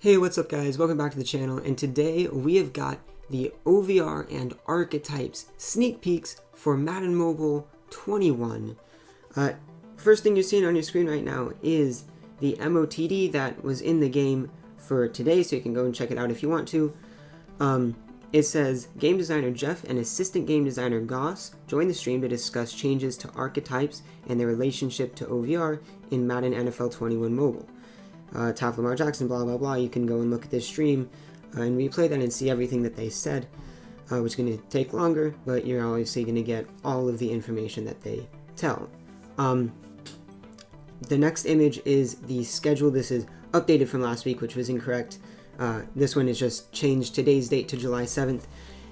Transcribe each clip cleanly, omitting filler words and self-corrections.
Hey, what's up guys? Welcome back to the channel, and today we have got the OVR and Archetypes sneak peeks for Madden Mobile 21. First thing you're seeing on your screen right now is the MOTD that was in the game for today, so you can go and check it out if you want to. It says, Game Designer Jeff and Assistant Game Designer Goss joined the stream to discuss changes to archetypes and their relationship to OVR in Madden NFL 21 Mobile. Top Lamar Jackson, blah blah blah. You can go and look at this stream and replay that and see everything that they said, which is going to take longer, but you're obviously going to get all of the information that they tell. The next image is the schedule. This is updated from last week, which was incorrect. This one is just changed today's date to July 7th.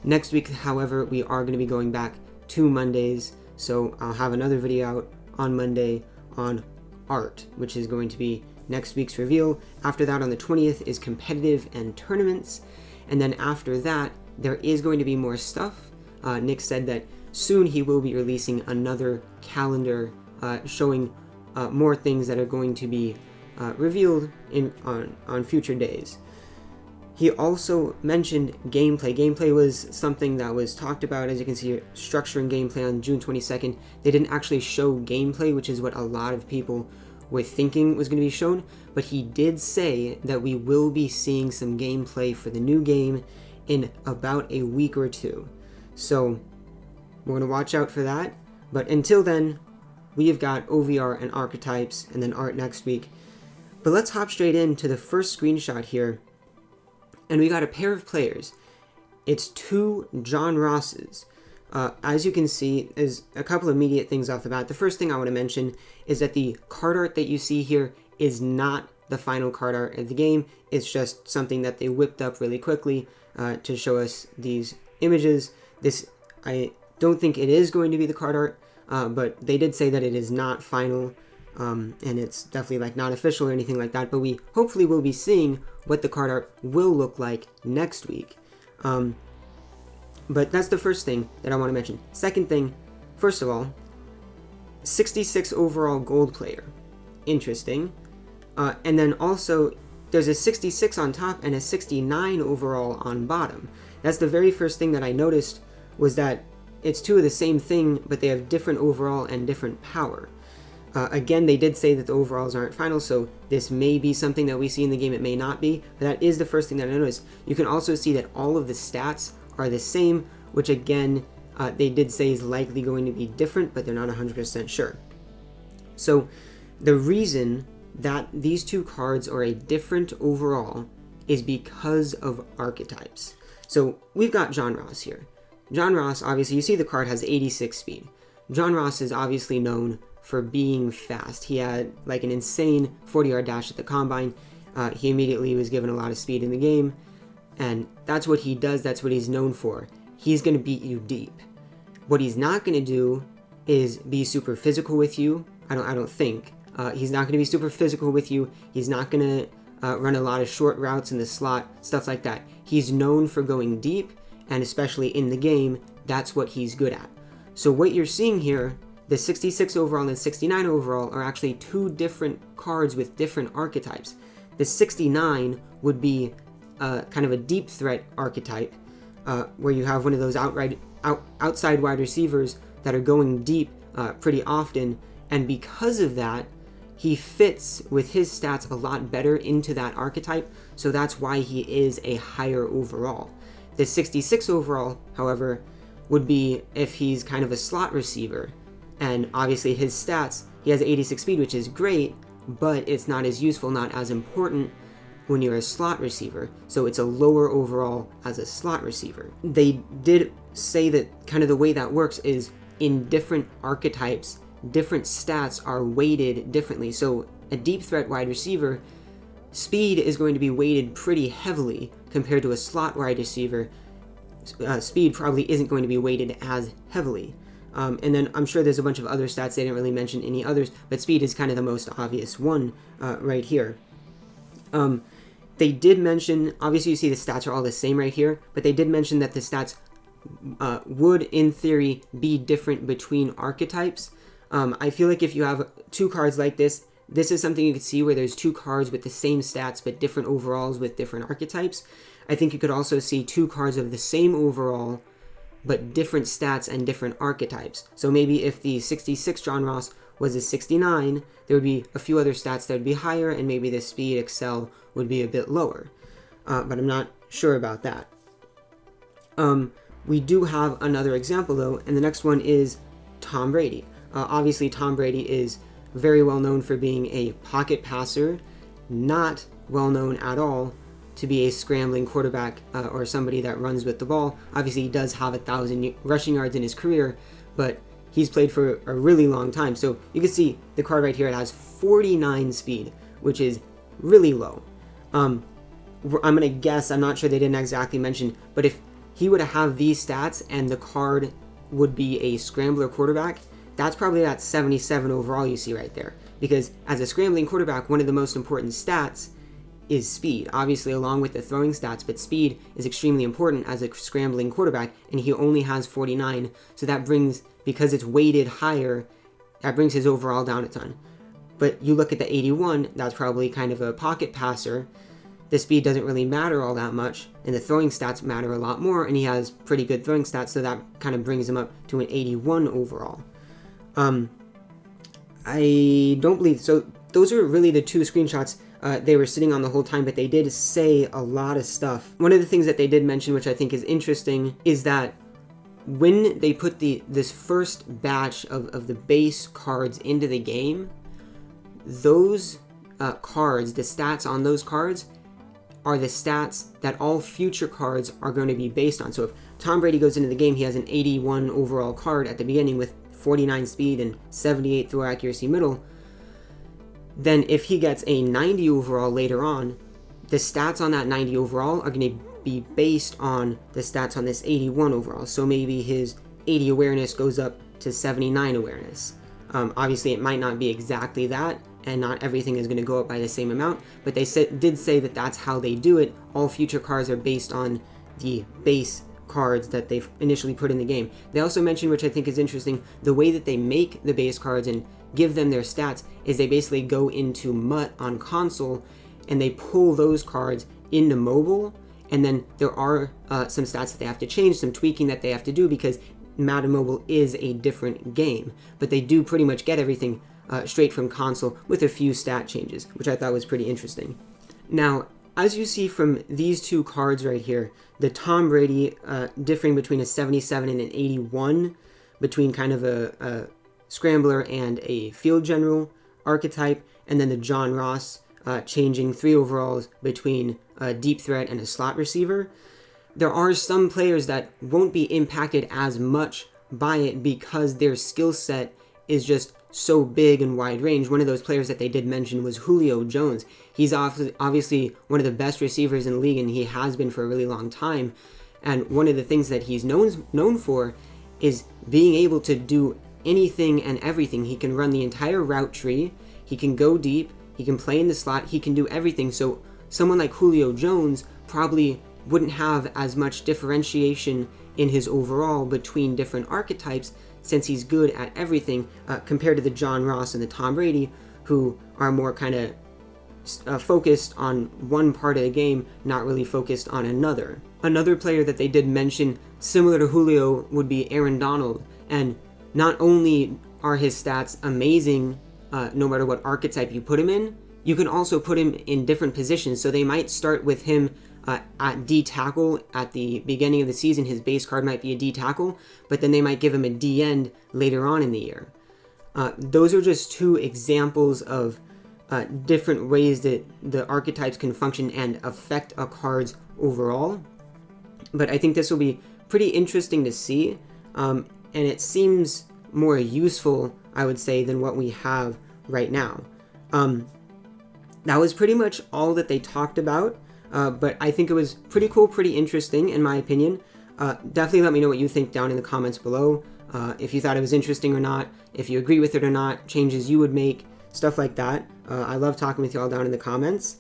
Next week, however, we are going to be going back to Mondays, so I'll have another video out on Monday on art, which is going to be next week's reveal. After that, on the 20th, is competitive and tournaments. And then after that, there is going to be more stuff. Nick said that soon he will be releasing another calendar showing more things that are going to be revealed on future days. He also mentioned gameplay. Gameplay was something that was talked about, as you can see, structuring gameplay on June 22nd. They didn't actually show gameplay, which is what a lot of people were thinking was going to be shown, but he did say that we will be seeing some gameplay for the new game in about a week or two. So we're going to watch out for that. But until then, we have got OVR and Archetypes and then art next week. But let's hop straight into the first screenshot here. And we got a pair of players. It's two John Rosses. As you can see, there's a couple of immediate things off the bat. The first thing I want to mention is that the card art that you see here is not the final card art of the game. It's just something that they whipped up really quickly to show us these images. I don't think it is going to be the card art, but they did say that it is not final, and it's definitely like not official or anything like that. But we hopefully will be seeing what the card art will look like next week. But that's the first thing that I want to mention. Second thing, first of all, 66 overall gold player. Interesting. And then also, there's a 66 on top and a 69 overall on bottom. That's the very first thing that I noticed, was that it's two of the same thing, but they have different overall and different power. Again, they did say that the overalls aren't final, so this may be something that we see in the game, it may not be, but that is the first thing that I noticed. You can also see that all of the stats are the same, which again, they did say is likely going to be different, but they're not 100% sure. So the reason that these two cards are a different overall is because of archetypes. So we've got John Ross here. John Ross, obviously, you see the card has 86 speed. John Ross is obviously known for being fast. He had like an insane 40-yard dash at the combine. He immediately was given a lot of speed in the game, and that's what he does. That's what he's known for. He's going to beat you deep. What he's not going to do is be super physical with you. I don't think. He's not going to be super physical with you. He's not going to run a lot of short routes in the slot, stuff like that. He's known for going deep, and especially in the game, that's what he's good at. So what you're seeing here, the 66 overall and the 69 overall are actually two different cards with different archetypes. The 69 would be kind of a deep threat archetype, where you have one of those outside wide receivers that are going deep pretty often, and because of that, he fits with his stats a lot better into that archetype, so that's why he is a higher overall. The 66 overall, however, would be if he's kind of a slot receiver, and obviously his stats, he has 86 speed, which is great, but it's not as useful, not as important when you're a slot receiver, so it's a lower overall as a slot receiver. They did say that kind of the way that works is in different archetypes, different stats are weighted differently. So a deep threat wide receiver, speed is going to be weighted pretty heavily compared to a slot wide receiver. Speed probably isn't going to be weighted as heavily. And then I'm sure there's a bunch of other stats. They didn't really mention any others, but speed is kind of the most obvious one right here. They did mention, obviously you see the stats are all the same right here, but they did mention that the stats would, in theory, be different between archetypes. I feel like if you have two cards like this, this is something you could see where there's two cards with the same stats but different overalls with different archetypes. I think you could also see two cards of the same overall but different stats and different archetypes. So maybe if the 66 John Ross was a 69, there would be a few other stats that would be higher, and maybe the speed, excel would be a bit lower. But I'm not sure about that. We do have another example though, and the next one is Tom Brady. Obviously Tom Brady is very well known for being a pocket passer, not well known at all to be a scrambling quarterback or somebody that runs with the ball. Obviously he does have 1,000 rushing yards in his career, but he's played for a really long time. So you can see the card right here, it has 49 speed, which is really low. I'm going to guess, I'm not sure, they didn't exactly mention, but if he would have these stats and the card would be a scrambler quarterback, that's probably that 77 overall you see right there. Because as a scrambling quarterback, one of the most important stats is speed, obviously along with the throwing stats, but speed is extremely important as a scrambling quarterback, and he only has 49, so that brings, because it's weighted higher, that brings his overall down a ton. But you look at the 81, that's probably kind of a pocket passer. The speed doesn't really matter all that much, and the throwing stats matter a lot more, and he has pretty good throwing stats, so that kind of brings him up to an 81 overall. I don't believe, so those are really the two screenshots they were sitting on the whole time, but they did say a lot of stuff. One of the things that they did mention, which I think is interesting, is that when they put this first batch of the base cards into the game, those cards, the stats on those cards, are the stats that all future cards are going to be based on. So if Tom Brady goes into the game, he has an 81 overall card at the beginning with 49 speed and 78 throw accuracy middle. Then if he gets a 90 overall later on, the stats on that 90 overall are going to be based on the stats on this 81 overall. So maybe his 80 awareness goes up to 79 awareness. Obviously it might not be exactly that, and not everything is going to go up by the same amount, but they did say that that's how they do it. All future cards are based on the base cards that they've initially put in the game. They also mentioned, which I think is interesting, the way that they make the base cards and give them their stats is they basically go into MUT on console and they pull those cards into mobile, and then there are some stats that they have to change, some tweaking that they have to do, because Madden Mobile is a different game, but they do pretty much get everything straight from console with a few stat changes, which I thought was pretty interesting. Now, as you see from these two cards right here, the Tom Brady differing between a 77 and an 81, between kind of a scrambler and a field general archetype, and then the John Ross changing 3 overalls between a deep threat and a slot receiver. There are some players that won't be impacted as much by it because their skill set is just so big and wide range. One of those players that they did mention was Julio Jones. He's obviously one of the best receivers in the league, and he has been for a really long time. And one of the things that he's known for is being able to do anything and everything. He can run the entire route tree, he can go deep, he can play in the slot, he can do everything. So someone like Julio Jones probably wouldn't have as much differentiation in his overall between different archetypes, since he's good at everything, compared to the John Ross and the Tom Brady, who are more kind of focused on one part of the game, not really focused on another. Another player that they did mention, similar to Julio, would be Aaron Donald, and not only are his stats amazing no matter what archetype you put him in, you can also put him in different positions. So they might start with him at D tackle at the beginning of the season. His base card might be a D tackle, but then they might give him a D end later on in the year. Those are just two examples of different ways that the archetypes can function and affect a card's overall. But I think this will be pretty interesting to see, and it seems more useful, I would say, than what we have right now. That was pretty much all that they talked about. But I think it was pretty cool, pretty interesting, in my opinion. Definitely let me know what you think down in the comments below. If you thought it was interesting or not, if you agree with it or not, changes you would make, stuff like that. I love talking with you all down in the comments.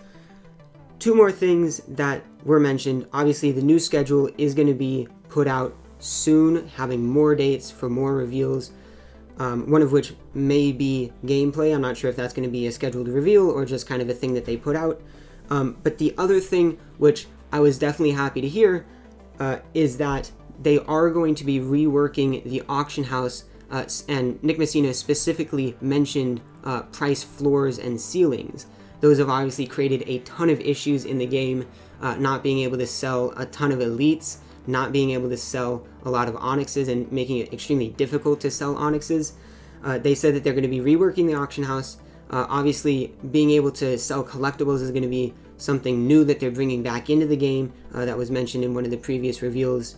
2 more things that were mentioned. Obviously, the new schedule is going to be put out soon, having more dates for more reveals. one of which may be gameplay. I'm not sure if that's going to be a scheduled reveal or just kind of a thing that they put out. But the other thing, which I was definitely happy to hear, is that they are going to be reworking the auction house, and Nick Messina specifically mentioned price floors and ceilings. Those have obviously created a ton of issues in the game, not being able to sell a ton of elites, not being able to sell a lot of onyxes, and making it extremely difficult to sell onyxes. They said that they're going to be reworking the auction house. Obviously, being able to sell collectibles is going to be something new that they're bringing back into the game, that was mentioned in one of the previous reveals.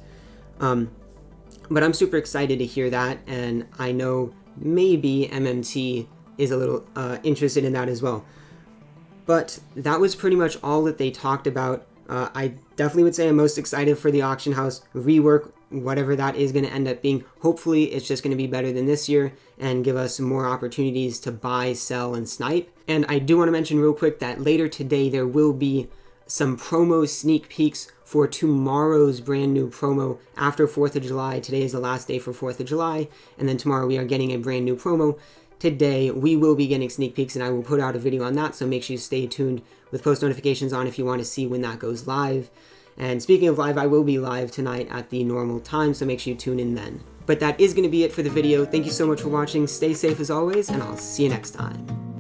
But I'm super excited to hear that, and I know maybe MMT is a little interested in that as well. But that was pretty much all that they talked about. I definitely would say I'm most excited for the auction house rework, whatever that is going to end up being. Hopefully it's just going to be better than this year and give us more opportunities to buy, sell, and snipe. And I do want to mention real quick that later today there will be some promo sneak peeks for tomorrow's brand new promo after 4th of July. Today is the last day for 4th of July, and then tomorrow we are getting a brand new promo. Today we will be getting sneak peeks, and I will put out a video on that, so make sure you stay tuned with post notifications on if you want to see when that goes live. And speaking of live, I will be live tonight at the normal time, so make sure you tune in then. But that is going to be it for the video. Thank you so much for watching, stay safe as always, and I'll see you next time.